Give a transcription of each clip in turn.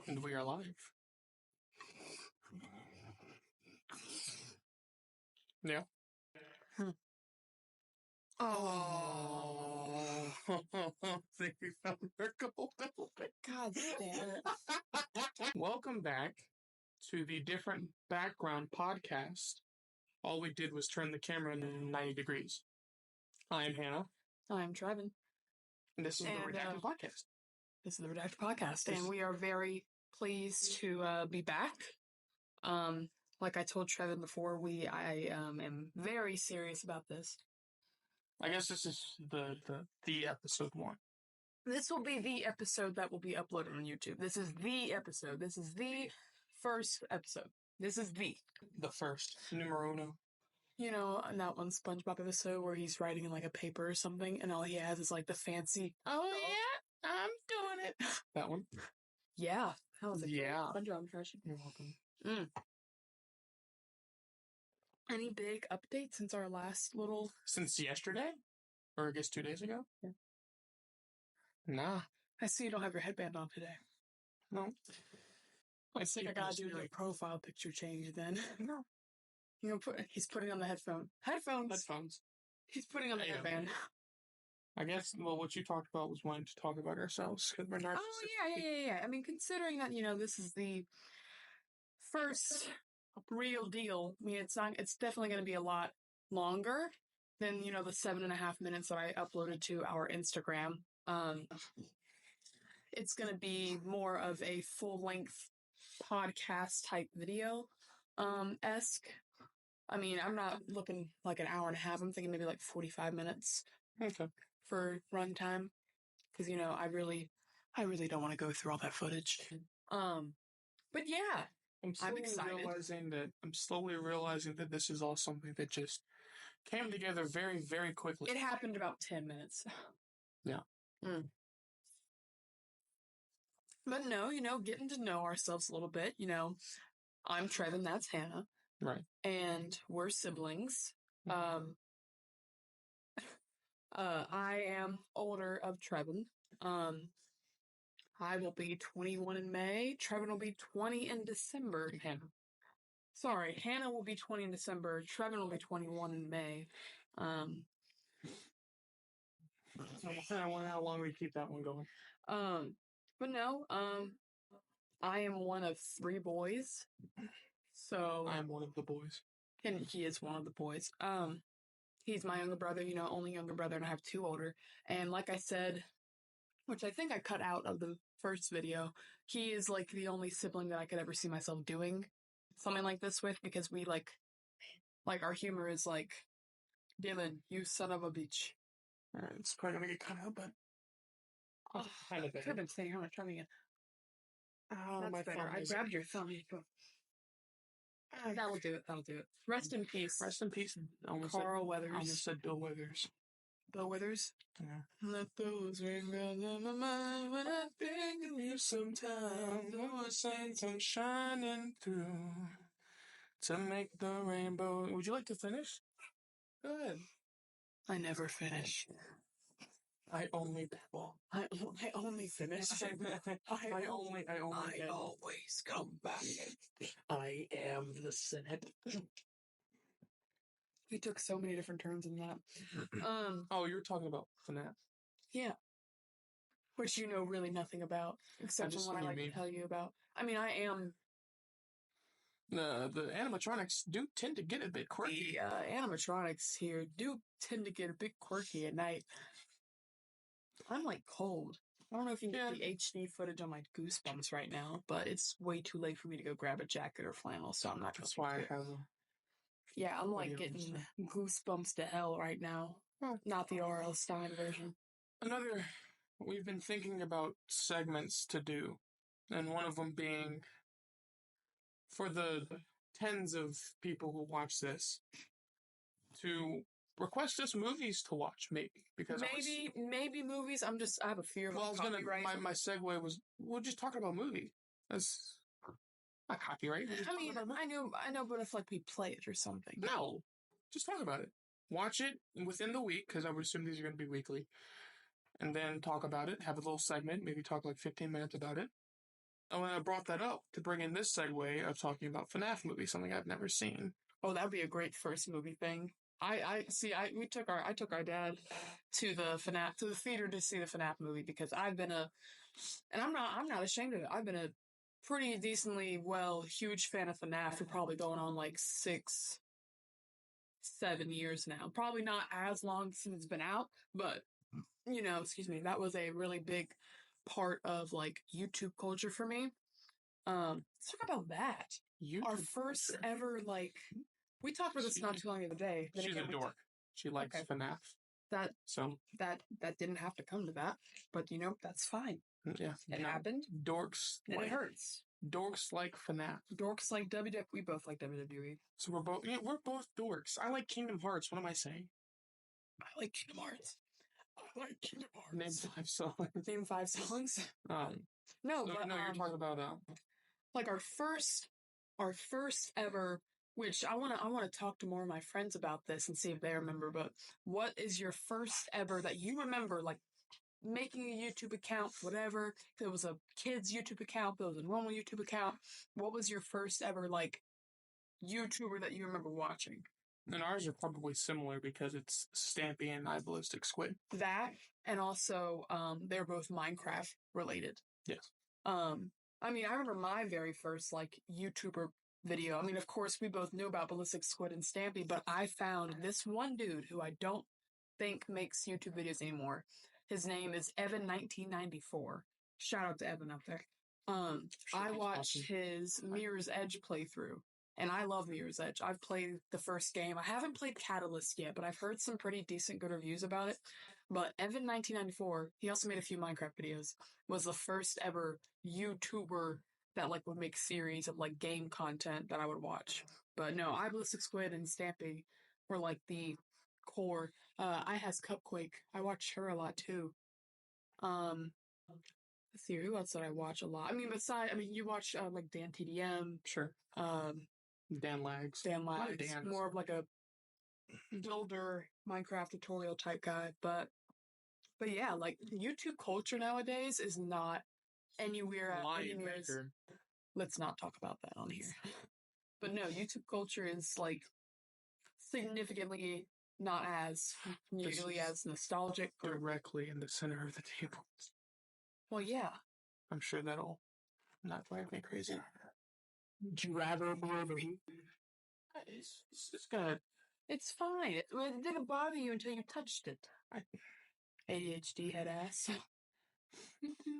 And we are live. Yeah. Oh. Think we found our gold. God damn it. Welcome back to the Different Background podcast. All we did was turn the camera 90 degrees. I am Hannah. I'm Treven. And this is the Redacted podcast. This is the Redacted podcast. And we are very pleased to be back. Like I told Treven before, I am very serious about this. I guess this is the episode 1. This will be the episode that will be uploaded on YouTube. This is the episode. This is the first episode. This is the first. Numero uno. You know, that one SpongeBob episode where he's writing in like a paper or something, and all he has is like the fancy, oh yeah, I'm doing it. That one? Yeah. That was a yeah. SpongeBob impression. You're welcome. Any big updates since our last little... Since yesterday? Or I guess 2 days ago? Yeah. Nah. I see you don't have your headband on today. No. I think I gotta do the profile picture change then. No. You know, he's putting on the headphones. He's putting on the headband. I guess, well, what you talked about was wanting to talk about ourselves. Because we're narcissistic. Oh, yeah. I mean, considering that, you know, this is the first real deal, I mean, it's definitely going to be a lot longer than, you know, the 7.5 minutes that I uploaded to our Instagram. It's going to be more of a full-length podcast type video, esque. I mean, I'm not looking like an hour and a half. I'm thinking maybe like 45 minutes. Okay. For runtime. Because, you know, I really don't want to go through all that footage. But yeah, I'm excited. I'm slowly realizing that this is all something that just came together very, very quickly. It happened about 10 minutes. Yeah. But no, you know, getting to know ourselves a little bit, you know, I'm Treven, that's Hannah. Right. And we're siblings. I am older of Treven. I will be 21 in May. Treven will be 20 in December. Hannah will be 20 in December. Treven will be 21 in May. I wonder how long we keep that one going. But no, I am one of 3 boys. So I am one of the boys. And he is one of the boys. He's my younger brother, you know, only younger brother, and I have 2 older. And like I said, which I think I cut out of the first video, he is like the only sibling that I could ever see myself doing something like this with, because we like our humor is like, Dylan, you son of a bitch. It's probably gonna get cut out, but kind of better. Could have been saying how much trying again. Oh, that's my better. I grabbed your thumb. That'll do it. Rest in peace. Carl Weathers. I almost said Bill Withers. Bill Withers? Yeah. Let those ring bells in my mind when I think of you sometimes. The saints come shining through to make the rainbow. Would you like to finish? Go ahead. I never finish. I only babble. I only finish. I always come back. I am the Senate. We took so many different turns in that. Oh, you're talking about FNAF. Yeah. Which you know really nothing about, except for what I like to tell you about. I mean, I am... The animatronics do tend to get a bit quirky. The animatronics here do tend to get a bit quirky at night. I'm like cold. I don't know if you can get the HD footage on my Goosebumps right now, but it's way too late for me to go grab a jacket or flannel, so I'm not going to. That's why I have Yeah, I'm like getting Goosebumps to hell right now. Not the R.L. Stein version. We've been thinking about segments to do, and one of them being for the tens of people who watch this to request us movies to watch, maybe. Because maybe movies. I have a fear of copyright. My segue was, we're just talking about movies. That's not copyright. I know, but if like we play it or something. No, just talk about it. Watch it within the week, because I would assume these are going to be weekly. And then talk about it, have a little segment, maybe talk like 15 minutes about it. And when I brought that up to bring in this segue of talking about FNAF movies, something I've never seen. Oh, that'd be a great first movie thing. I see. I took our dad to the theater to see the FNAF movie because and I'm not ashamed of it. I've been a pretty decently huge fan of FNAF for probably going on like 7 years now. Probably not as long since it's been out, but excuse me, that was a really big part of like YouTube culture for me. Let's talk about that. Our first culture. ever we talked about this not too long the other day. She's a dork. She likes FNAF. That didn't have to come to that, but that's fine. Yeah, it happened. Dorks, and it hurts. Dorks like FNAF. Dorks like WWE. We both like WWE. So we're both dorks. I like Kingdom Hearts. What am I saying? I like Kingdom Hearts. Name 5 songs. Name 5 songs. No, but you're talking about like our first ever. Which I want to talk to more of my friends about this and see if they remember. But what is your first ever that you remember, like making a YouTube account, whatever? If it was a kid's YouTube account, if it was a normal YouTube account, what was your first ever like YouTuber that you remember watching? And ours are probably similar because it's Stampy and I Ballistic Squid. That, and also they're both Minecraft related. Yes. I mean, I remember my very first like YouTuber video. I mean, of course, we both knew about Ballistic Squid and Stampy, but I found this one dude who I don't think makes YouTube videos anymore. His name is Evan1994. Shout out to Evan up there. I watched his Mirror's Edge playthrough, and I love Mirror's Edge. I've played the first game. I haven't played Catalyst yet, but I've heard some pretty decent good reviews about it. But Evan1994, he also made a few Minecraft videos, was the first ever YouTuber that like would make series of like game content that I would watch. But no, I Ballistic Squid and Stampy were like the core. I has Cupquake. I watched her a lot too. Let's see, who else did I watch a lot? I mean, you watch like Dan TDM. Sure. Dan Lags. More of like a builder Minecraft tutorial type guy. But yeah, like YouTube culture nowadays is not anywhere. Let's not talk about that on here. But no, YouTube culture is like significantly not as nearly as nostalgic. Directly in the center of the table. Well, yeah. I'm sure that'll not drive me crazy. Would you rather it's gonna... It's fine. It didn't bother you until you touched it. ADHD head ass.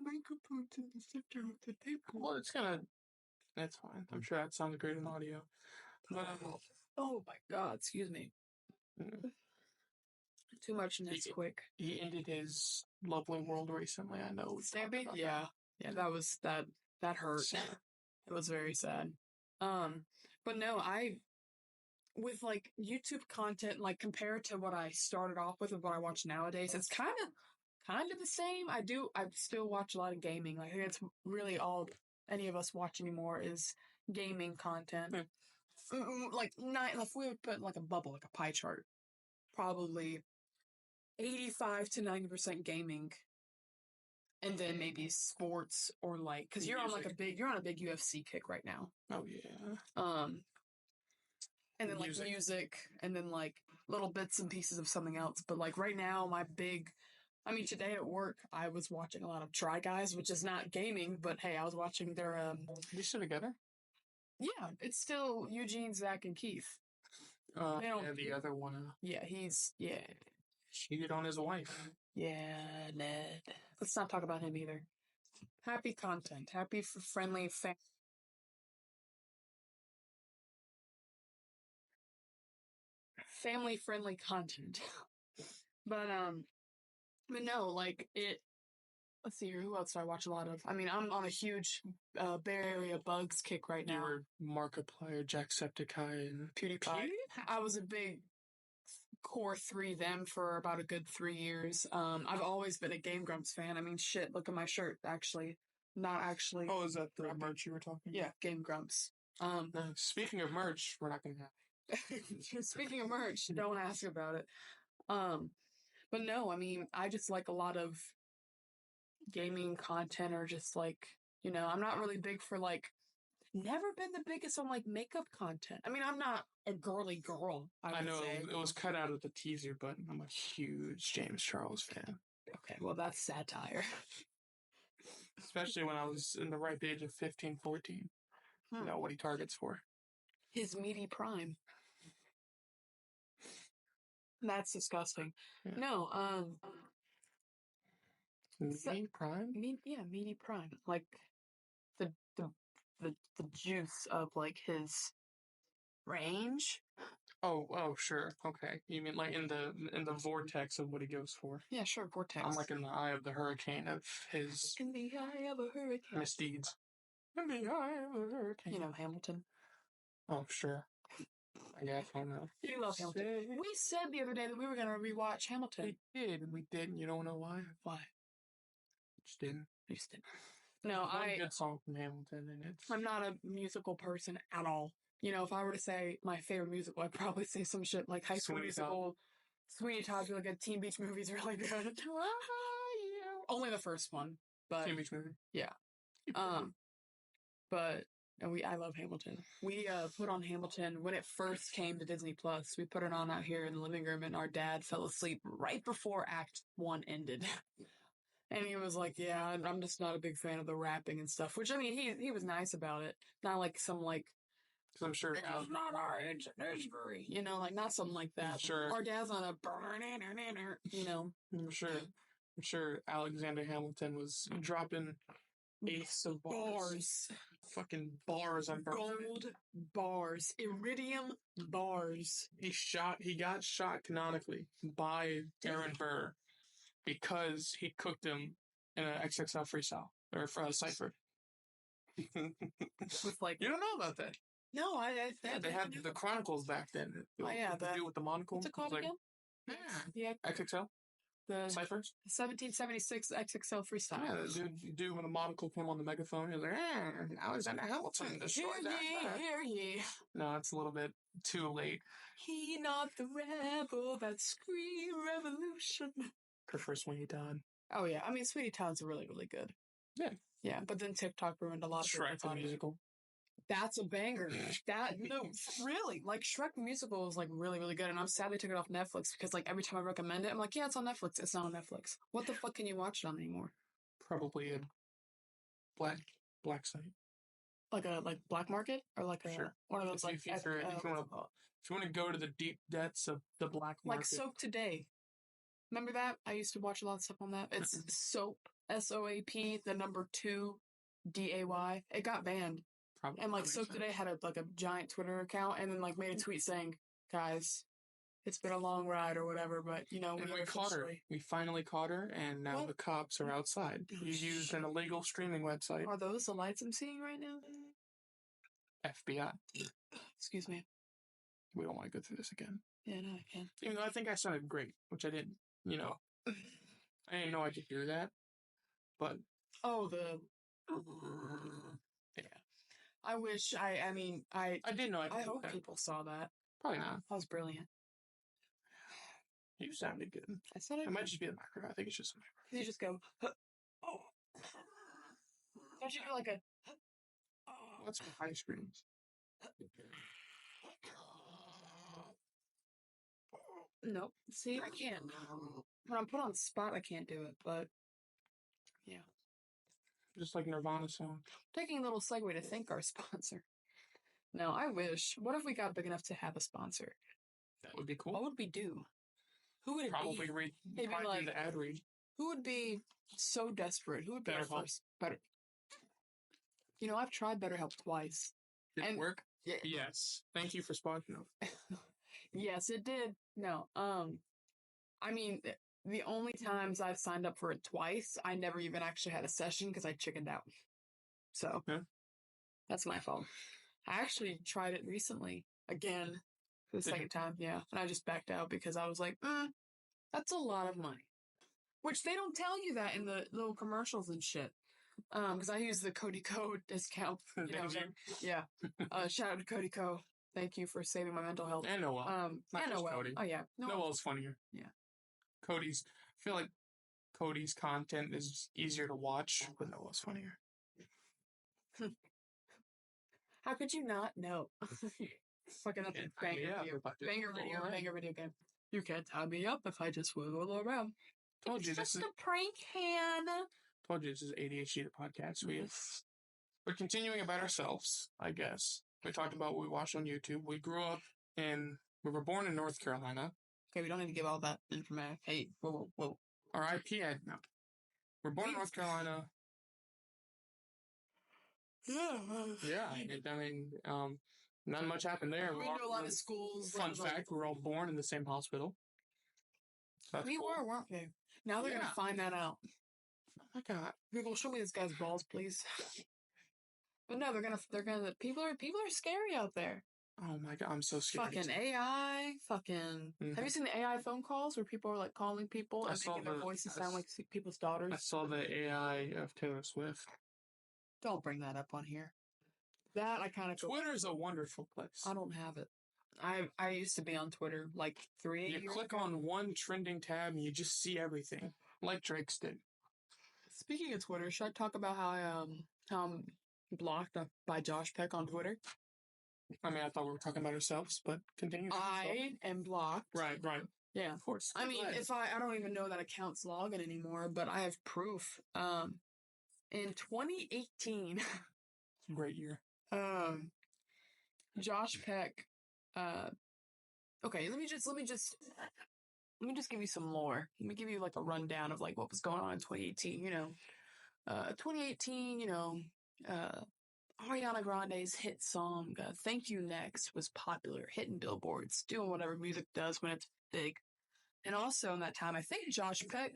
Microphone to the center of the table. Well, it's gonna... That's fine. I'm sure that sounds great in audio. But, oh my god, excuse me. Too much Nesquik. He ended his lovely world recently, I know. Stampy? Yeah. Yeah, that hurt. It was very sad. But no, with like YouTube content, like compared to what I started off with and what I watch nowadays, it's kind of the same. I still watch a lot of gaming. Like, I think it's really all any of us watch anymore is gaming content. Like, if we would put like a bubble, like a pie chart, probably 85 to 90% gaming, and then maybe sports or like, because you're on a big UFC kick right now. Oh yeah. And then like music, and then like little bits and pieces of something else. But like right now, today at work, I was watching a lot of Try Guys, which is not gaming, but hey, I was watching their They still together? Yeah, it's still Eugene, Zach, and Keith. And the other one. Yeah, cheated on his wife. Yeah, Ned. Let's not talk about him either. Happy content. Happy friendly family-friendly content. But no, like it. Let's see here. Who else do I watch a lot of? I mean, I'm on a huge Bay Area Bugs kick right now. You were Markiplier, Jacksepticeye, and PewDiePie. I was a big core 3 them for about a good 3 years. I've always been a Game Grumps fan. I mean, shit, look at my shirt, actually. Not actually. Oh, is that the merch you were talking about? Yeah, Game Grumps. Speaking of merch, we're not going to have. Speaking of merch, don't ask about it. But no, I mean, I just like a lot of gaming content, or just like You know, I'm not really big for like, never been the biggest on like makeup content. I mean, I'm not a girly girl, I I would know say. it was cut out of the teaser, but I'm a huge James Charles fan. Okay, well, that's satire. Especially when I was in the ripe age of 15, 14. You know what he targets for. His meaty prime. That's disgusting. Yeah. No, Meaty prime? meaty prime. Like the the the juice of like his range. Oh, sure. Okay. You mean like in the vortex of what he goes for? Yeah, sure, vortex. I'm like in the eye of the hurricane of his in the eye of a hurricane. misdeeds. In the eye of a hurricane. You know Hamilton. Oh, sure. I guess I don't know. You love Hamilton. We said the other day that we were gonna rewatch Hamilton. We did, and we didn't. You don't know why? Why? Just didn't. We just didn't. No, One good song from Hamilton, and it's. I'm not a musical person at all. You know, if I were to say my favorite musical, I'd probably say some shit like High School Musical. Sweeney Todd's really good. Teen Beach Movie's really good. Only the first one, but Teen Beach Movie. Yeah. But I love Hamilton. We put on Hamilton when it first came to Disney Plus. We put it on out here in the living room, and our dad fell asleep right before Act 1 ended. And he was like, "Yeah, I'm just not a big fan of the rapping and stuff." Which, I mean, he was nice about it. Not like some like, because I'm sure it's not our ancient history, you know, like not something like that. Sure. Our dad's not a, you know. I'm sure Alexander Hamilton was dropping ace of bars. Fucking bars on gold bars, iridium bars. He got shot canonically by Aaron Burr because he cooked him in an XXL freestyle or for a cipher. With like, you don't know about that? No, they had the Chronicles back then. Oh yeah, the deal with the monocle. What's it called like, again? Yeah, XXL. The ciphers? 1776 XXL freestyle. Yeah, the dude with a monocle came on the megaphone. He was like, Alexander Hamilton destroyed that. Hear ye. No, it's a little bit too late. He not the rebel that scream revolution. Prefer Sweeney Todd. Oh yeah, I mean Sweeney Todd's really, really good. Yeah. Yeah, but then TikTok ruined a lot of Shrek the musical. That's a banger. Really, like Shrek the musical is like really, really good, and I'm sad they took it off Netflix because like every time I recommend it, I'm like, yeah, it's on Netflix. It's not on Netflix. What the fuck can you watch it on anymore? Probably a black site, like a black market or like a one of those if you want to go to the deep depths of the black market, like Soap Today. Remember that? I used to watch a lot of stuff on that. It's Soap, SOAP, the number 2, DAY. It got banned. Probably. And like Soap Today had a giant Twitter account and then like made a tweet saying, "Guys, it's been a long ride or whatever, but you know we caught her. We finally caught her, and now the cops are outside. You used an illegal streaming website. Are those the lights I'm seeing right now? FBI. Excuse me. We don't want to go through this again. Yeah, no, I can. Even though I think I sounded great, which I didn't. You know, I didn't know I could hear that, but yeah. I wish I didn't know. I hope people saw that. Probably not. That was brilliant. You sounded good. I sounded. It might just be the microphone. I think it's just the microphone. You just go. Oh. Don't you do like a? What's for high screams? Nope. See, I can't. When I'm put on the spot, I can't do it. But yeah. Just like Nirvana song. Taking a little segue to thank our sponsor. No, I wish. What if we got big enough to have a sponsor? That would be cool. What would we do? Who would it probably be? read Like the ad read. Who would be so desperate? Who would be first? Better. You know, I've tried BetterHelp twice. Did it work? Yeah. Yes. Thank you for sponsoring. Yes, it did. No. I mean, the only times I've signed up for it twice, I never even actually had a session because I chickened out. So that's my fault. I actually tried it recently again for the second time. Yeah, and I just backed out because I was like, that's a lot of money. Which they don't tell you that in the little commercials and shit. Because I use the Cody Code discount. You know, yeah. Shout out to Cody Co. Thank you for saving my mental health. And Noel. And Noel. Cody. Oh yeah. Noel's funnier. Yeah. I feel like Cody's content is easier to watch, but Noel's funnier. How could you not know? Fucking banger Yeah, video. but- Banger video game. You can't tie me up if I just wiggle around. Told you It's this just is. a prank hand. Told you this is ADHD the podcast. We're continuing about ourselves, I guess. We talked about what we watched on YouTube. We were born in North Carolina. Okay, we don't need to give all that information. Hey, whoa. Our IP ad now. We're born in North Carolina. Yeah, not much happened there. We know a lot of schools. Fun fact: we're all born in the same hospital. We were, weren't we? Now they're gonna find that out. Oh my god! Google, show me this guy's balls, please. But no, people are scary out there. Oh my god, I'm so scared. Fucking AI, Mm-hmm. Have you seen the AI phone calls where people are like calling people and making their voices sound like people's daughters? I saw the AI of Taylor Swift. Don't bring that up on here. That I kind of Twitter's a wonderful place. I don't have it. I used to be on Twitter like 3 years ago. You click on one trending tab and you just see everything, like Drake's did. Speaking of Twitter, should I talk about how I'm blocked by Josh Peck on Twitter? I mean, I thought we were talking about ourselves, but continue. I am blocked. Right. Yeah, of course. I mean, if I don't even know that account's logging anymore, but I have proof. In 2018, great year. Josh Peck. Okay, let me just give you some lore. Let me give you like a rundown of like what was going on in 2018. 2018. Ariana Grande's hit song "Thank You Next" was popular, hitting billboards, doing whatever music does when it's big. And also in that time, I think Josh Peck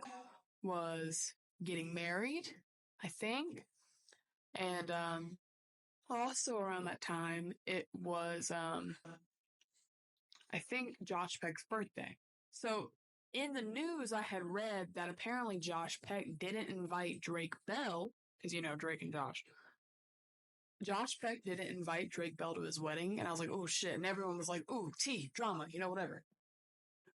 was getting married. I think, and also around that time, it was I think Josh Peck's birthday. So in the news, I had read that apparently Josh Peck didn't invite Drake Bell, because Drake and Josh. Josh Peck didn't invite Drake Bell to his wedding, and I was like, oh shit. And everyone was like, ooh, drama, whatever.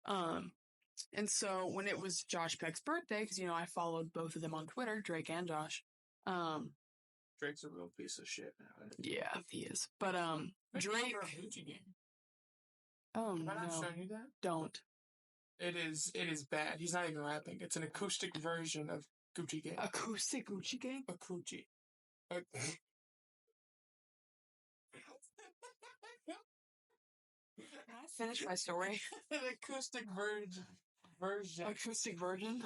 And so when it was Josh Peck's birthday, because, I followed both of them on Twitter, Drake and Josh. Drake's a real piece of shit now. Yeah, he is. But, Drake. Oh, no. Have I not shown you that? Don't. It is bad. He's not even rapping. It's an acoustic version of Gucci Gang. Acoustic Gucci Gang? Akuchi. Can I finish my story? An acoustic version. Acoustic version?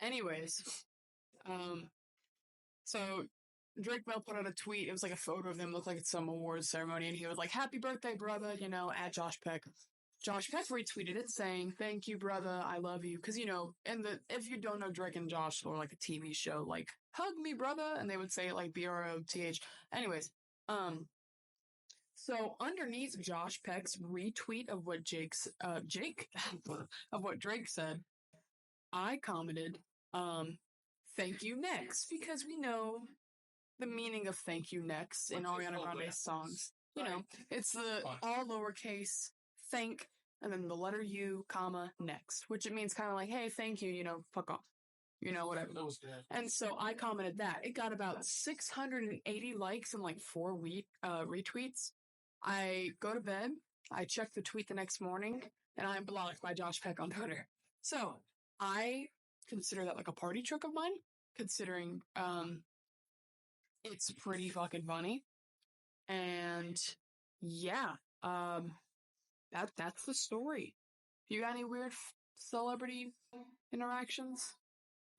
Anyways, so Drake Bell put out a tweet. It was like a photo of them, looked like it's some awards ceremony, and he was like, "Happy birthday, brother," at Josh Peck. Josh Peck retweeted it saying, "Thank you, brother, I love you." Because, if you don't know Drake and Josh, or like a TV show, like, "Hug me, brother," and they would say it like BROTH. Anyways, so underneath Josh Peck's retweet of what of what Drake said, I commented, "Thank you next," because we know the meaning of "thank you next" in Ariana Grande's songs. It's the all lowercase thank and then the letter U, comma, next, which it means kind of like, hey, thank you, fuck off. Whatever. That was good. And so I commented that. It got about 680 likes and like 4 retweets. I go to bed, I check the tweet the next morning, and I'm blocked by Josh Peck on Twitter. So I consider that like a party trick of mine, considering it's pretty fucking funny. And yeah, that's the story. You got any weird celebrity interactions?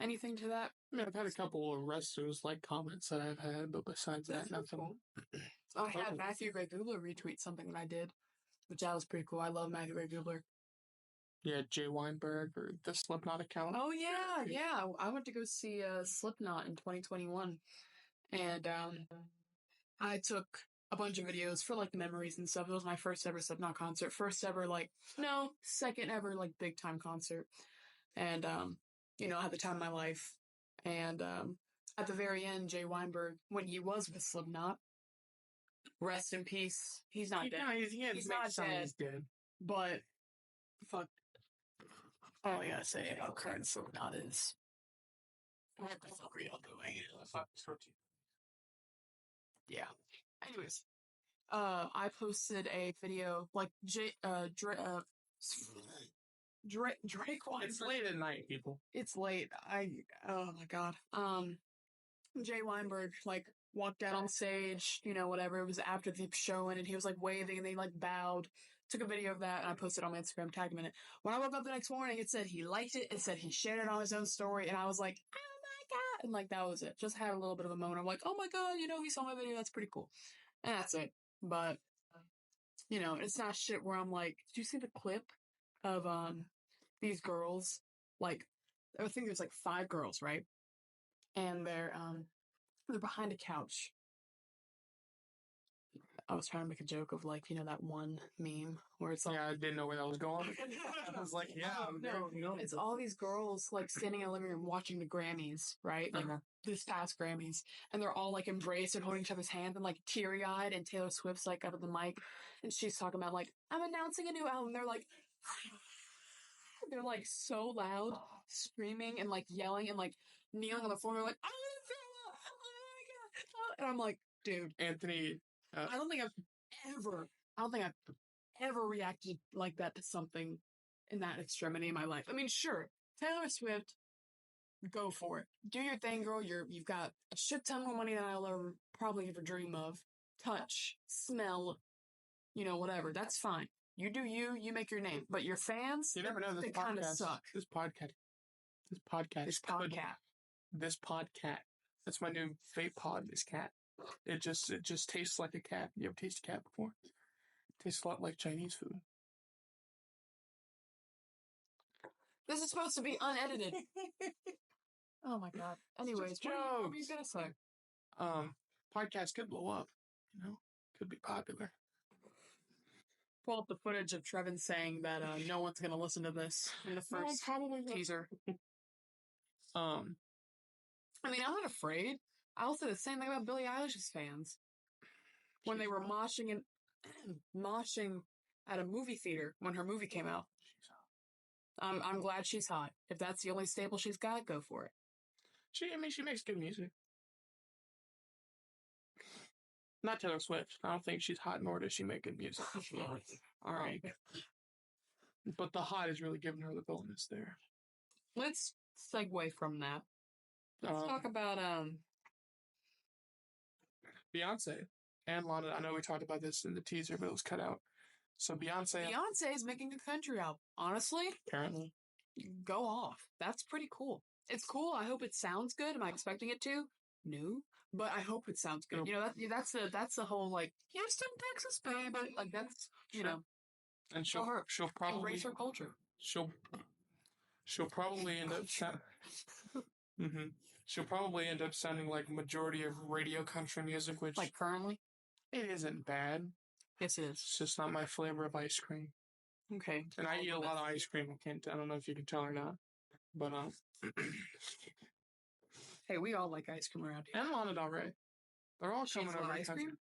Anything to that? I mean, I've had a couple of wrestlers like comments that I've had, but besides that, nothing. Cool. I had Matthew Ray Gubler retweet something that I did, which that was pretty cool. I love Matthew Ray Gubler. Yeah, Jay Weinberg or the Slipknot account. Oh yeah. I went to go see Slipknot in 2021, and I took a bunch of videos for like the memories and stuff. It was my first ever Slipknot concert, second ever like big time concert, and I had the time of my life. And at the very end, Jay Weinberg, when he was with Slipknot, rest in peace. He's not dead. He's not dead. He's dead. But fuck. All I gotta say about current Slipknot is, what the fuck are y'all doing? Yeah. Anyways, I posted a video like Drake It's late at night, people. It's late. Oh my god. Jay Weinberg like walked out on stage, whatever. It was after the show and he was like waving and they like bowed. Took a video of that and I posted on my Instagram, tagged him in it. When I woke up the next morning, it said he liked it. It said he shared it on his own story, and I was like, oh my god! And like that was it. Just had a little bit of a moment. I'm like, oh my god, he saw my video. That's pretty cool. And that's it. But it's not shit where I'm like, did you see the clip of these girls? Like, I think there's like 5 girls, right? And they're behind a couch. I was trying to make a joke of like, that one meme where it's like, yeah, I didn't know where that was going. I was like, yeah, no, it's all these girls like standing in a living room watching the Grammys, right? Like this past Grammys, and they're all like embraced and holding each other's hands and like teary eyed. And Taylor Swift's like up at the mic, and she's talking about like, I'm announcing a new album. They're like so loud, screaming and like yelling and like kneeling on the floor. They're like, I'm gonna throw up! Oh my god! And I'm like, dude, Anthony. I don't think I've ever reacted like that to something in that extremity in my life. I mean, sure, Taylor Swift, go for it. Do your thing, girl. You've got a shit ton more money than I'll probably ever dream of. Touch, smell, whatever. That's fine. You do you. You make your name. But your fans, you never know. This they kind of suck. This podcast. That's my new vape pod. This cat. It just tastes like a cat. You ever tasted a cat before? It tastes a lot like Chinese food. This is supposed to be unedited. Oh my god. Anyways, what were you gonna say? Podcast could blow up. Could be popular. Pull up the footage of Treven saying that no one's gonna listen to this in the first teaser. I mean, I'm not afraid. I'll say the same thing about Billie Eilish's fans. When they were moshing at a movie theater when her movie came out. I'm glad she's hot. If that's the only staple she's got, go for it. She makes good music. Not Taylor Swift. I don't think she's hot, nor does she make good music. All right. But the hot is really giving her the bonus there. Let's segue from that. Let's talk about Beyonce and Lana. I know we talked about this in the teaser, but it was cut out. So Beyonce is making a country album. Honestly, apparently, go off. That's pretty cool. It's cool. I hope it sounds good. Am I expecting it to? No, but I hope it sounds good. Nope. That's the whole like Houston, Texas, baby. Like that's and she'll probably embrace her culture. She'll probably end up She'll probably end up sounding like majority of radio country music, which like currently, it isn't bad. Yes, it is. It's just not my flavor of ice cream. Okay. And I eat a lot of ice cream. I don't know if you can tell or not, but hey, we all like ice cream around here. And Lana Del Rey. They're all coming over ice cream.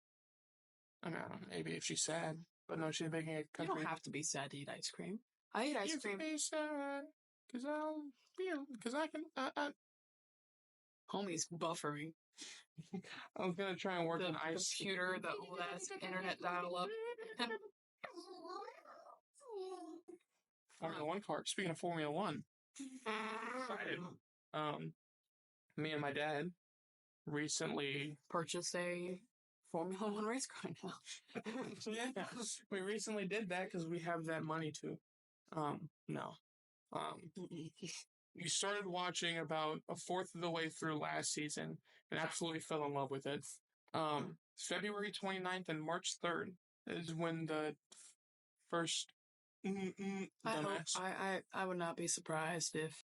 I mean, I don't know, maybe if she's sad, but no, she's making a country. You don't have to be sad to eat ice cream. I eat ice cream. You can be sad, because I can. Homie's buffering. I was gonna try and work on ice computer, the old ass internet dial-up. Formula One car. Speaking of Formula One, excited. Me and my dad recently purchased a Formula One race car now. Yeah, we recently did that because we have that money to. No. We started watching about a fourth of the way through last season and absolutely fell in love with it. February 29th and March 3rd is when the first I would not be surprised if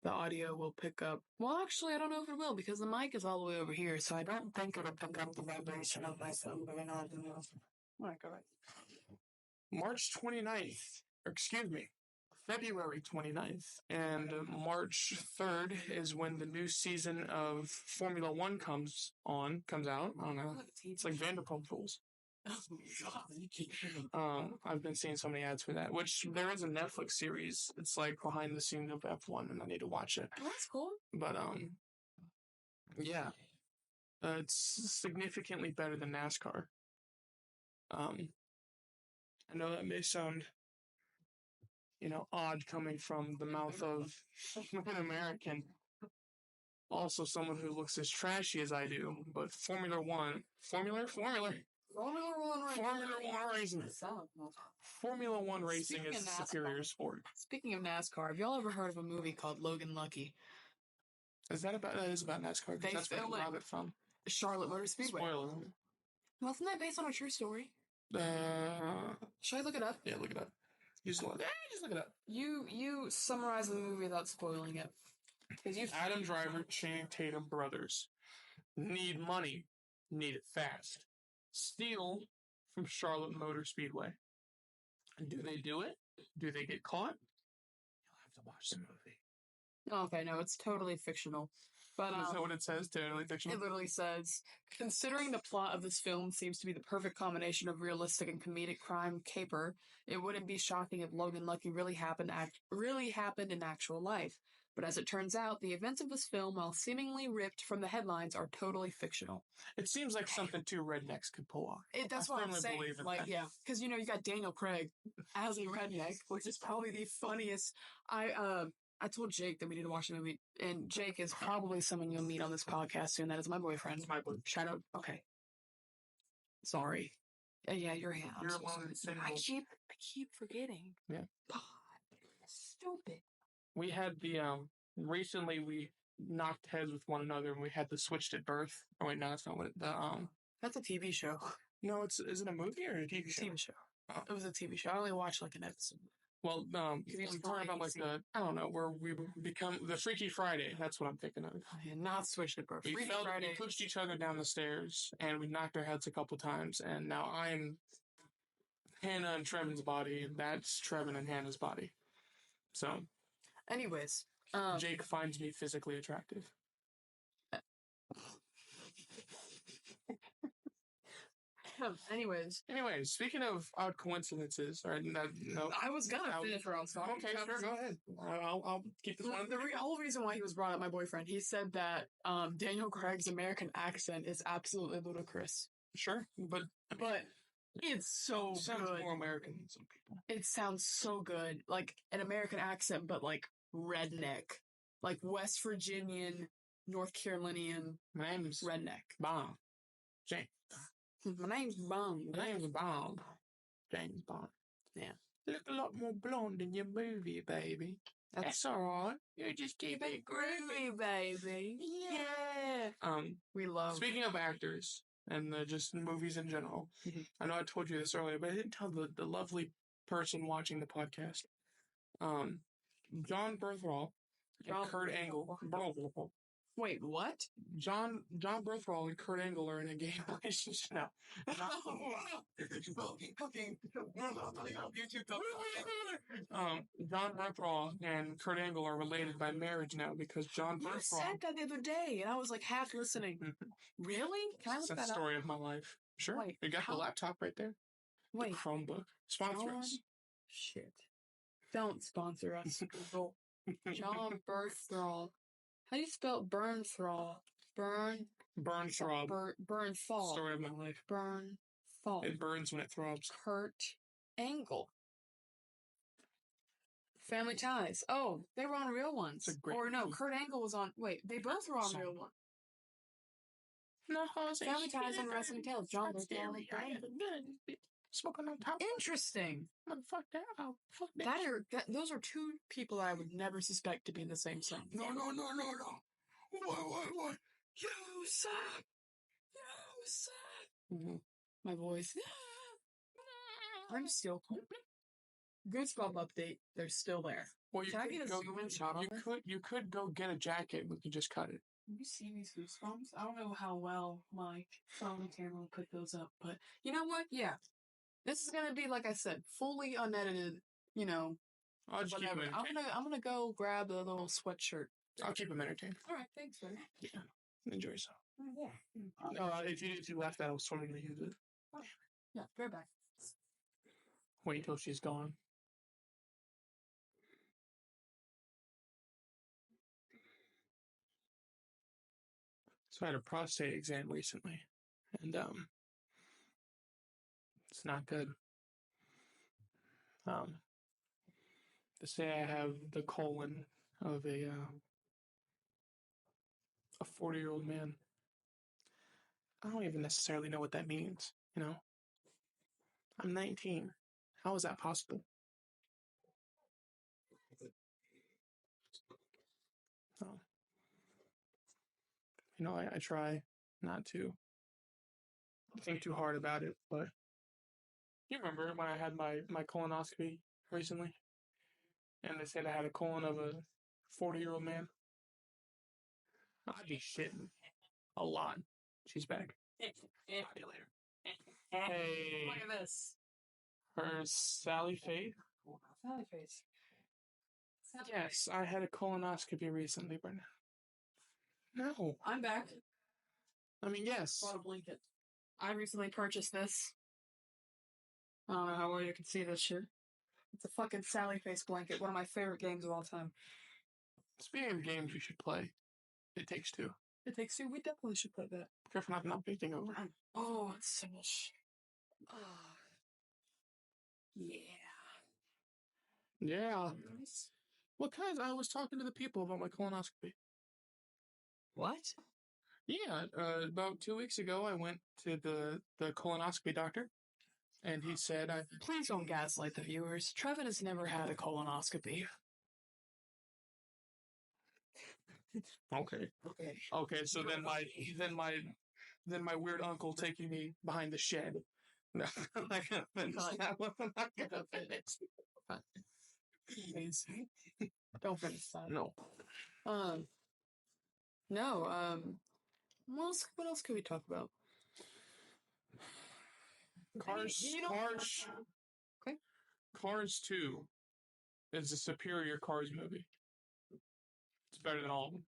the audio will pick up. Well, actually, I don't know if it will because the mic is all the way over here, so I don't think it'll pick up the vibration of my phone going on. Oh, God. March 29th, excuse me, February 29th and March 3rd is when the new season of Formula One comes out. I don't know. It's like Vanderpump Rules. I've been seeing so many ads for that, which there is a Netflix series. It's like behind the scenes of F1 and I need to watch it. Oh, that's cool. But, yeah. It's significantly better than NASCAR. I know that may sound, odd coming from the mouth of an American, also someone who looks as trashy as I do, but Formula One racing. Formula One racing is a superior sport. Speaking of NASCAR, have y'all ever heard of a movie called Logan Lucky? That is about NASCAR. That's where I got it from. Charlotte Motor Speedway. Spoiler. Wasn't that based on a true story? Should I look it up? Yeah, look it up. Just look it up. You summarize the movie without spoiling it. Adam Driver, Channing Tatum brothers need money, need it fast. Steal from Charlotte Motor Speedway. Do they do it? Do they get caught? You'll have to watch the movie. Okay, no, it's totally fictional. But is that what it says? Totally fictional? It literally says, considering the plot of this film seems to be the perfect combination of realistic and comedic crime caper, it wouldn't be shocking if Logan Lucky really happened in actual life. But as it turns out, the events of this film, while seemingly ripped from the headlines, are totally fictional. It seems like something two rednecks could pull off. That's what I'm saying. Yeah, because you got Daniel Craig as a redneck, which is probably the funniest. I told Jake that we need to watch the movie, and Jake is probably someone you'll meet on this podcast soon. That is my boyfriend. My boyfriend. Shout out. Okay. Sorry. Yeah, you're here. You're alone. I keep forgetting. Yeah. God, stupid. We had recently we knocked heads with one another and we had the switched at birth. Oh wait, no, that's not what That's a TV show. No, is it a movie or a TV show? TV show. Oh. It was a TV show. I only watched like an episode. Well, we're talking about I don't know, where we become the Freaky Friday. That's what I'm thinking of. Yeah, not switched at birth. We pushed each other down the stairs and we knocked our heads a couple times, and now I'm Hannah and Treven's body, and that's Treven and Hannah's body. So, anyways, Jake finds me physically attractive. Anyways, speaking of odd coincidences, or no, I was gonna finish where I was talking. Okay, sure, go ahead. I'll keep this one. The whole reason why he was brought up, my boyfriend, he said that Daniel Craig's American accent is absolutely ludicrous. Sure, but it's so it sounds good. More American than some people. It sounds so good, like an American accent, but like redneck, like West Virginian, North Carolinian. My name's redneck. Bond. James. My name's Bond. James Bond. Yeah. Look a lot more blonde in your movie, baby. That's alright. You just keep it groovy, baby. Yeah. We love. Speaking of actors and just movies in general, I know I told you this earlier, but I didn't tell the lovely person watching the podcast. John Berthwall and Kurt Angle. Wait, what? John Berthwall and Kurt Angle are in a gay relationship now. John Berthwall and Kurt Angle are related by marriage now because John Berthwall. You said that the other day, and I was like half listening. Really? Can I look that up? That's the story of my life. Sure. Wait, you got the laptop right there. Wait. The Chromebook. Sponsor us. Shit. Don't sponsor us, Google. John Berthwall. How do you spell Bernthal? Bernthal. Bernthal. Story of my life. Bernthal. It burns when it throbs. Kurt Angle. Family Ties. Oh, they were on Real Ones. Or no, Kurt Angle was on. Wait, they both were on Real Ones. No, Family Ties and Wrestling Tales. John Berthwall. Smoking on top. Interesting. Fuck that. Those are two people I would never suspect to be in the same sentence. No. What? You suck. Mm-hmm. My voice. I'm still cool. Goosebump update. They're still there. Well, Can I get a zoom in shot on this? You could go get a jacket. We could just cut it. You see these goosebumps? I don't know how well my phone camera will put those up, but you know what? Yeah. This is gonna be, like I said, fully unedited, I'll just keep him entertained. I'm gonna go grab a little sweatshirt. I'll keep him entertained. Alright, thanks, buddy. Yeah. Enjoy yourself. Yeah. If you left that, I was totally gonna use it. Yeah, be right back. Wait till she's gone. So I had a prostate exam recently, and it's not good. They say I have the colon of a 40-year-old man. I don't even necessarily know what that means. I'm 19. How is that possible? Oh. I try not to think too hard about it, but you remember when I had my colonoscopy recently, and they said I had a colon of a 40-year-old man? I'd be shitting a lot. She's back. Talk to you later. Hey. Look at this. Her Sally Faith? Sally face. Yes, I had a colonoscopy recently, but no. I'm back. I mean, yes. Bought a blanket. I recently purchased this. I don't know how well you can see this shit. It's a fucking Sally face blanket. One of my favorite games of all time. Speaking of games we should play, It Takes Two. It Takes Two. We definitely should play that. Careful not to knock anything over. Oh, it's so much. Oh. Yeah. Yeah. Well, because I was talking to the people about my colonoscopy. What? Yeah, about 2 weeks ago, I went to the colonoscopy doctor, and he said, Please don't gaslight the viewers. Treven has never had a colonoscopy. Okay. Okay, so then my weird uncle taking me behind the shed. No, I'm not gonna finish. I'm not gonna finish. Please. Don't finish that. No. No, what else could we talk about? Cars. Okay. Cars 2 is a superior Cars movie. It's better than all of them.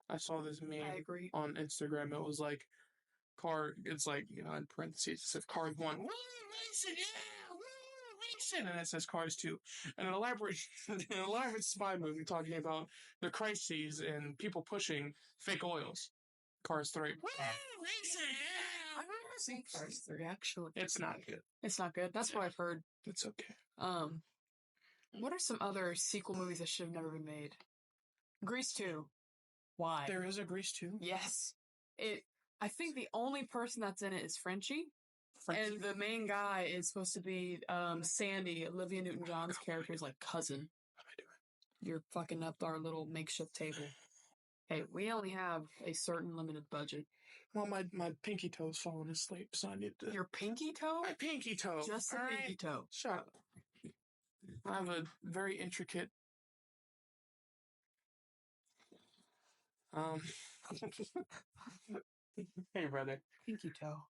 I saw this meme I agree. on Instagram. It was like, it's like, in parentheses, it says Cars 1. Woo, racing, yeah, woo, racing. And it says Cars 2. And an elaborate spy movie talking about the crises and people pushing fake oils. Cars 3. Woo, racing, yeah. I've never seen Cars 3, actually. It's not good. It's not good. That's what I've heard. It's okay. What are some other sequel movies that should have never been made? Grease 2. Why? There is a Grease 2? Yes. I think the only person that's in it is Frenchie. And the main guy is supposed to be Sandy, Olivia Newton-John's character's like cousin. What am I doing? You're fucking up our little makeshift table. Hey, we only have a certain limited budget. Well, my pinky toe's falling asleep, so I need to... Your pinky toe? My pinky toe. Just the pinky toe. Shut up. I have a very intricate... Hey, brother. Pinky toe.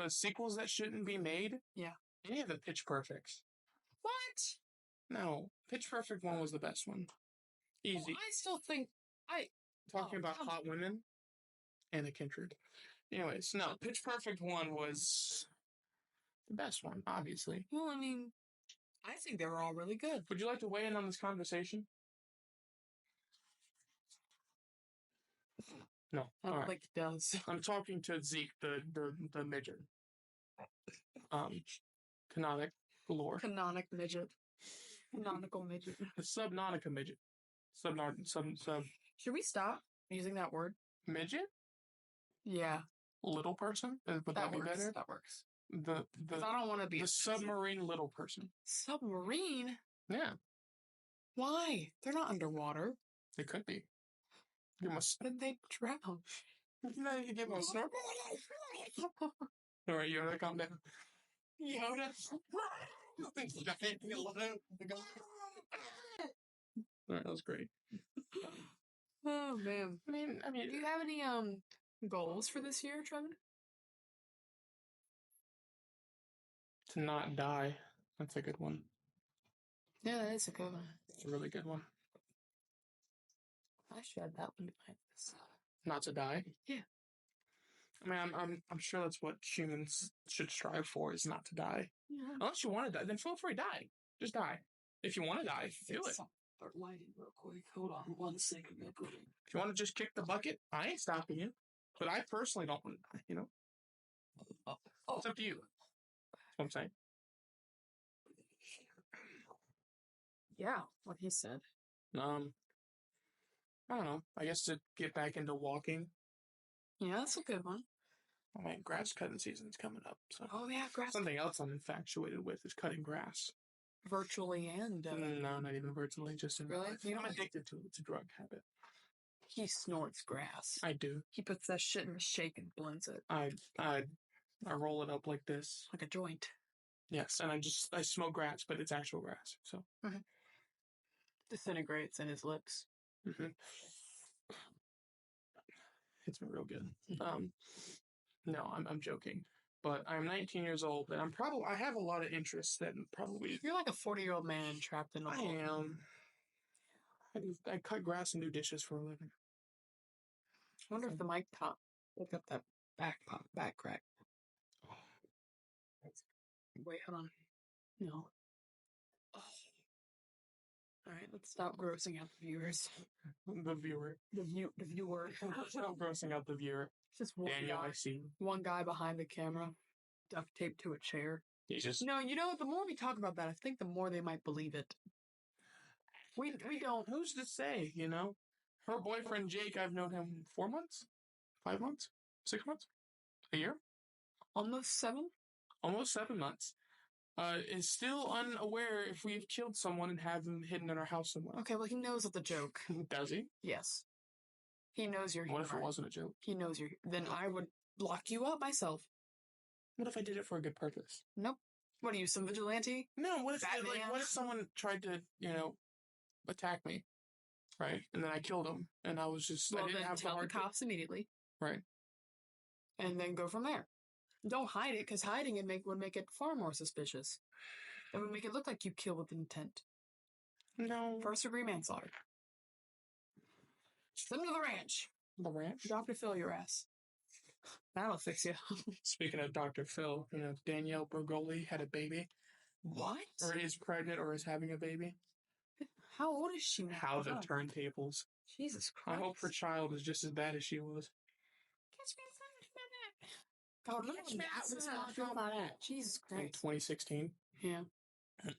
Sequels that shouldn't be made? Yeah. Any of the Pitch Perfects. What? No. Pitch Perfect 1 was the best one. Easy. Well, I still think... Talking about hot women? Anna Kindred. Anyways, no. Pitch Perfect 1 was the best one, obviously. Well, I mean, I think they were all really good. Would you like to weigh in on this conversation? No. I don't think it does. I'm talking to Zeke, the midget. Canonic galore. Canonic midget. Canonical midget. The Subnautica midget. Sub. Should we stop using that word? Midget? Yeah. Little person? Would that be works. better? That works. Because I don't want to be the submarine little person. Submarine? Yeah. Why? They're not underwater. They could be. You must. Then they drown. You give them a snorkel. All right, Yoda, calm down. Yoda. All right, that was great. Oh man. I mean, do you have any goals for this year, Treven? To not die. That's a good one. Yeah, that is a good one. It's a really good one. I should add that one to my list. Not to die? Yeah. I mean, I'm sure that's what humans should strive for, is not to die. Yeah. Unless you want to die, then feel free to die. Just die. If you want to die, do it. start lighting real quick. Hold on 1 second. If you want to just kick the bucket, I ain't stopping you. But I personally don't want to, you know? It's up to you. That's what I'm saying. Yeah, what he said. I don't know. I guess to get back into walking. Yeah, that's a good one. I mean, grass cutting season's coming up. So Oh yeah, grass. something else I'm infatuated with is cutting grass. Virtually and No, not even virtually. Just in really? life. I'm addicted to it. It's a drug habit. He snorts grass. I do. He puts that shit in a shake and blends it I roll it up like this. like a joint. Yes, and I smoke grass, but it's actual grass. So Disintegrates in his lips. It's been real good. No, I'm joking. But I'm 19 years old, and I have a lot of interests that probably. You're like a 40-year-old man trapped in a. I am. I cut grass and do dishes for a living. I wonder if the mic top picked up that back crack. Wait, hold on. No. Oh. All right, let's stop grossing out the viewers. The viewer. The viewer. Stop grossing out the viewer. Just one Daniel, guy. I see. One guy behind the camera, duct taped to a chair. He's just. No, you know, the more we talk about that, I think the more they might believe it. We don't. Who's to say, you know? Her boyfriend, Jake, I've known him 4 months? 5 months? 6 months? A year? Almost 7? Almost 7 months. Is still unaware if we've killed someone and have them hidden in our house somewhere. Okay, well, he knows it's a joke. Does he? Yes. He knows you're. What if it wasn't a joke? He knows you're. Then I would lock you up myself. What if I did it for a good purpose? Nope. What are you, some vigilante? No, what if someone tried to, attack me, right? And then I killed him, and I was just, Well, I didn't then have tell the cops immediately. Right. And then go from there. Don't hide it, because hiding it would make it far more suspicious. It would make it look like you killed with intent. No. First-degree manslaughter. Send him to the ranch. The ranch? Dr. Phil your ass. That'll fix you. Speaking of Dr. Phil, Danielle Bergoli had a baby. What? Or is pregnant or is having a baby. How old is she now? How the turntables. Jesus Christ. I hope her child is just as bad as she was. Catch me God, look at that. Jesus Christ. In 2016. Yeah.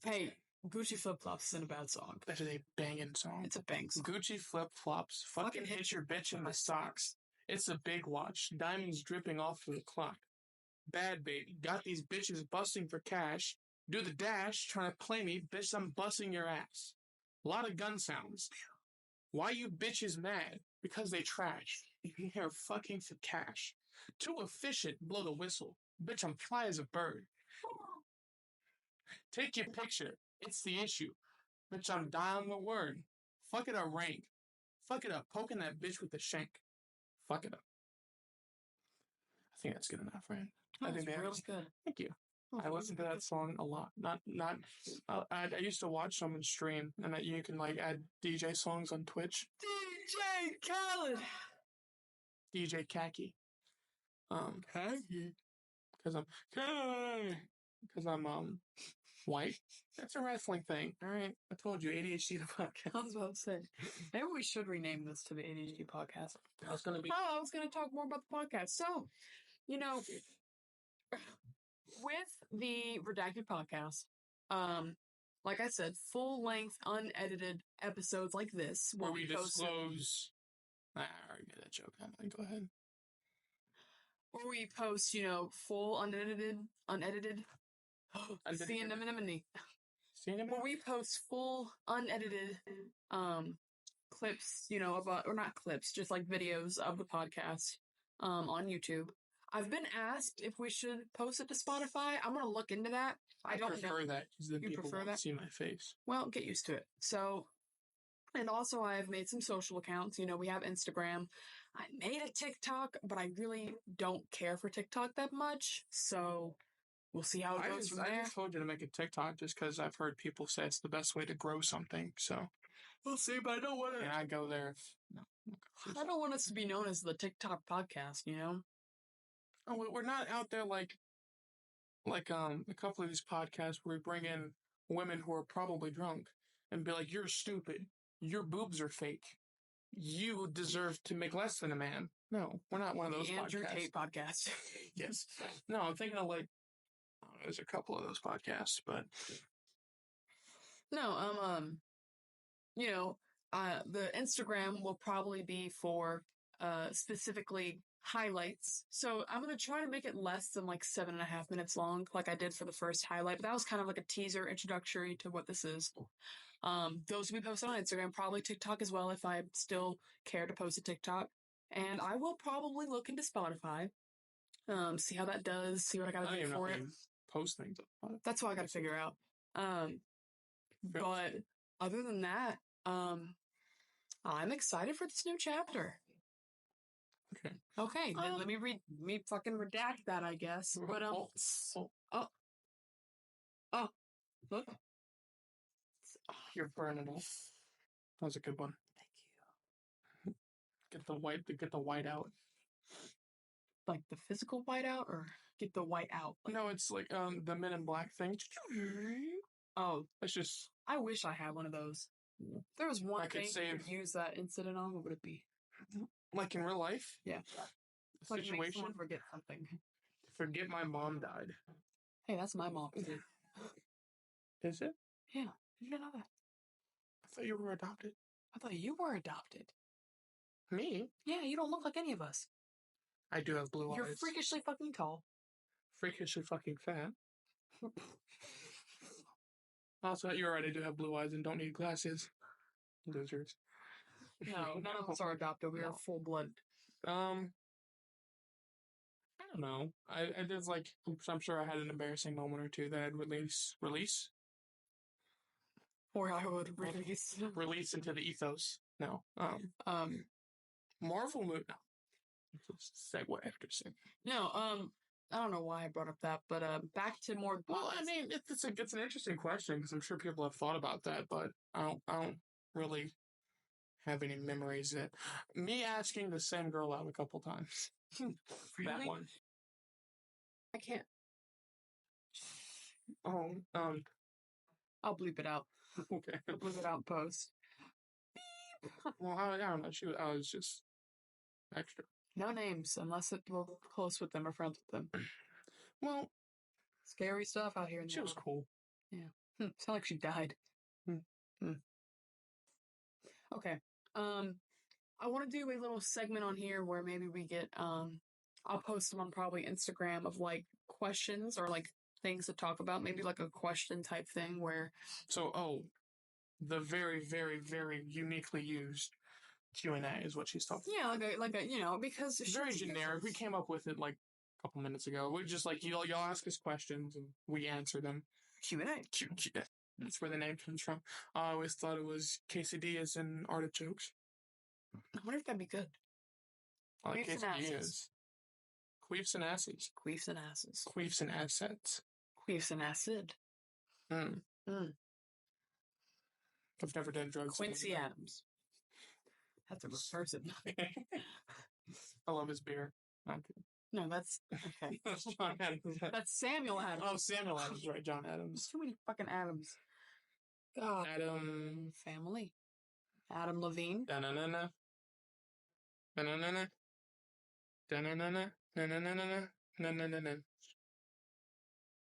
Hey, Gucci Flip Flops isn't a bad song. That is a banging song. It's a bang song. Gucci Flip Flops. Fucking hit your bitch in my socks. It's a big watch. Diamonds dripping off of the clock. Bad baby. Got these bitches busting for cash. Do the dash. Trying to play me. Bitch, I'm busting your ass. A lot of gun sounds. Why you bitches mad? Because they trash. You hear fucking for cash. Too efficient. Blow the whistle. Bitch, I'm fly as a bird. Take your picture. It's the issue. Bitch, I'm dialing the word. Fuck it up, rank. Fuck it up. Poking that bitch with the shank. Fuck it up. I think that's good enough, right? I think that's really good. Thank you. I listen to that song a lot. I used to watch someone stream, and you can add DJ songs on Twitch. DJ Khaled. DJ Khaki. Khaki. Because I'm white. That's a wrestling thing. All right, I told you, ADHD the podcast. I was about to say, maybe we should rename this to the ADHD podcast. I was gonna talk more about the podcast. So, with the Redacted podcast, like I said, full-length, unedited episodes like this, where we disclose. I already made that joke. Go ahead. Where we post, full unedited. Where we post full unedited clips, or not clips, just like videos of the podcast on YouTube. I've been asked if we should post it to Spotify. I'm going to look into that. I don't prefer that because then people won't see my face. Well, get used to it. So, and also I've made some social accounts. We have Instagram. I made a TikTok, but I really don't care for TikTok that much. So we'll see how it goes from there. I just told you to make a TikTok just because I've heard people say it's the best way to grow something. So we'll see, but I don't want to. And I go there. No. I don't want us to be known as the TikTok podcast, Oh, we're not out there like a couple of these podcasts where we bring in women who are probably drunk and be like, "You're stupid. Your boobs are fake. You deserve to make less than a man." No, we're not one of those The Andrew podcasts. Tate podcast. Yes. No, I'm thinking of like, I don't know, there's a couple of those podcasts, but No, the Instagram will probably be for specifically highlights. So I'm gonna try to make it less than like 7.5 minutes long, like I did for the first highlight. But that was kind of like a teaser introductory to what this is. Those will be posted on Instagram, probably TikTok as well if I still care to post a TikTok. And I will probably look into Spotify. See how that does, see what I I gotta don't do even know for how it. you post things. That's what I gotta figure out. But other than that, I'm excited for this new chapter. Okay. Okay, then let me fucking redact that, I guess. But look. You're burning it. That was a good one. Thank you. Get the white out. Like the physical white out, or get the white out? Like, no, it's like the Men in Black thing. oh, It's just. I wish I had one of those. If there was one thing you could use that incident on, what would it be? Like in real life? Yeah. The Like situation. make someone forget something. Forget my mom died. Hey, that's my mom too. Is it? Yeah. You didn't know that. I thought you were adopted. I thought you were adopted. Me? Yeah, you don't look like any of us. I do have blue eyes. You're freakishly fucking tall. Freakishly fucking fat. Also, you're right, I do have blue eyes and don't need glasses. Losers. No, none of us are adopted. We are full blood. I don't know. I there's like, I'm sure I had an embarrassing moment or two that I'd release, or I would release into the ethos. No. Marvel movie. No. Segue after segue. No. I don't know why I brought up that, but back to more. Well, I mean, it's an interesting question because I'm sure people have thought about that, but I don't really have any memories that me asking the same girl out a couple times. Really? That one. I can't. Oh, I'll bleep it out. Okay. I'll bleep it out in post. Well, I don't know. I was just extra. No names unless we're close with them or friends with them. Well, scary stuff out here. She was cool. Yeah. Sound like she died. Okay. I want to do a little segment on here where maybe we get I'll post them on probably Instagram of like questions or like things to talk about. Maybe like a question type thing where. So, the very, very, very uniquely used Q&A is what she's talking. Yeah, like a because it's very generic. We came up with it like a couple minutes ago. We're just like y'all ask us questions and we answer them. Q&A. That's where the name comes from. I always thought it was quesadillas and artichokes. I wonder if that'd be good. I like quesadillas. Queefs and asses. Queefs and asses. Queefs and assets. Queefs and acid. I've never done drugs. Quincy Adams. That's a person. I love his beer. No, that's okay. That's John Adams. That's Samuel Adams. Oh, Samuel Adams, right? John Adams. There's too many fucking Adams. God. Adam. Family. Adam Levine. Da-na-na-na. Da-na-na-na. Da-na-na-na. Na-na-na-na. Na-na-na-na.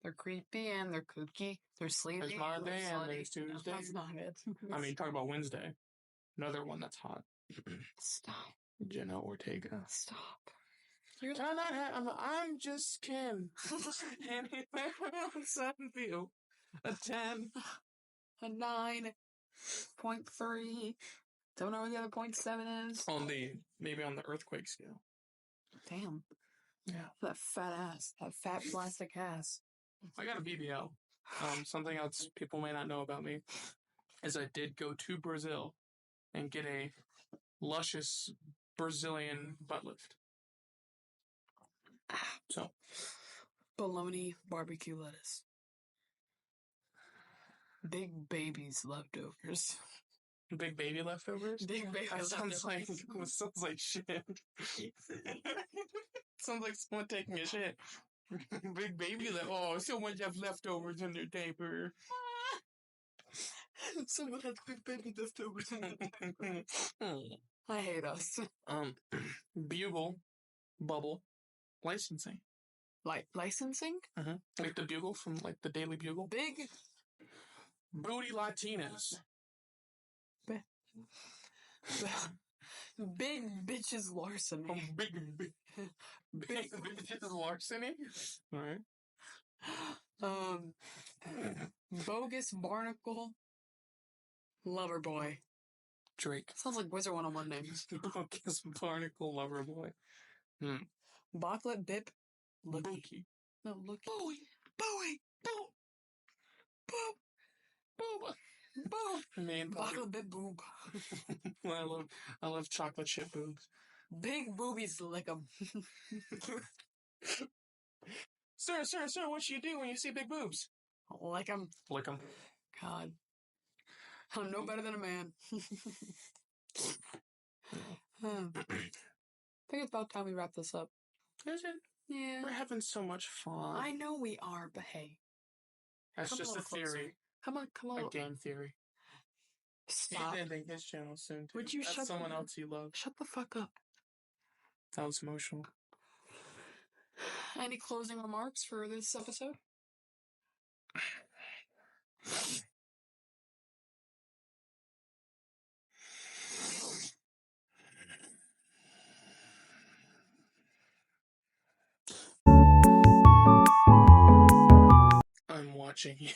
They're creepy and they're kooky. They're sleepy. There's Monday and there's Tuesday. No, that's not it. I mean, talk about Wednesday. Another one that's hot. Stop. Jenna Ortega. Stop. I'm just Kim. Anything else I feel. A 10. A 9.3. Don't know what the other 0.7 is. Maybe on the earthquake scale. Damn. Yeah. That fat ass. That fat plastic ass. I got a BBL. Something else people may not know about me is I did go to Brazil and get a luscious Brazilian butt lift. So, bologna barbecue lettuce. Big babies leftovers. Big baby leftovers? Big baby leftovers. Sounds like shit. Sounds like someone taking a shit. Big baby someone left leftovers in their diaper. Someone has big baby leftovers in the I hate us. Bugle, bubble, licensing. Like licensing? Like the Bugle from like the Daily Bugle. Big Booty Latinas. Big bitches larceny. Big bitches larceny. All right. Bogus barnacle lover boy. Drake. Sounds like Wizard 101 names. Bogus barnacle lover boy. Bocklet bip. Looky. No, look. Bowie. Bowie. Boo. Boo. Booba. Boob. Man, Bocklet bip boob. I love chocolate chip boobs. Big boobies lick 'em. Sir, what should you do when you see big boobs? Lick 'em. Lick 'em. God. I'm no better than a man. I think it's about time we wrap this up. Is it? Yeah. We're having so much fun. I know we are, but hey. That's just a theory. Come on. A game theory. Stop. He's ending his channel soon, too. Would you That's someone else you love. Shut the fuck up. That was emotional. Any closing remarks for this episode? I'm watching you.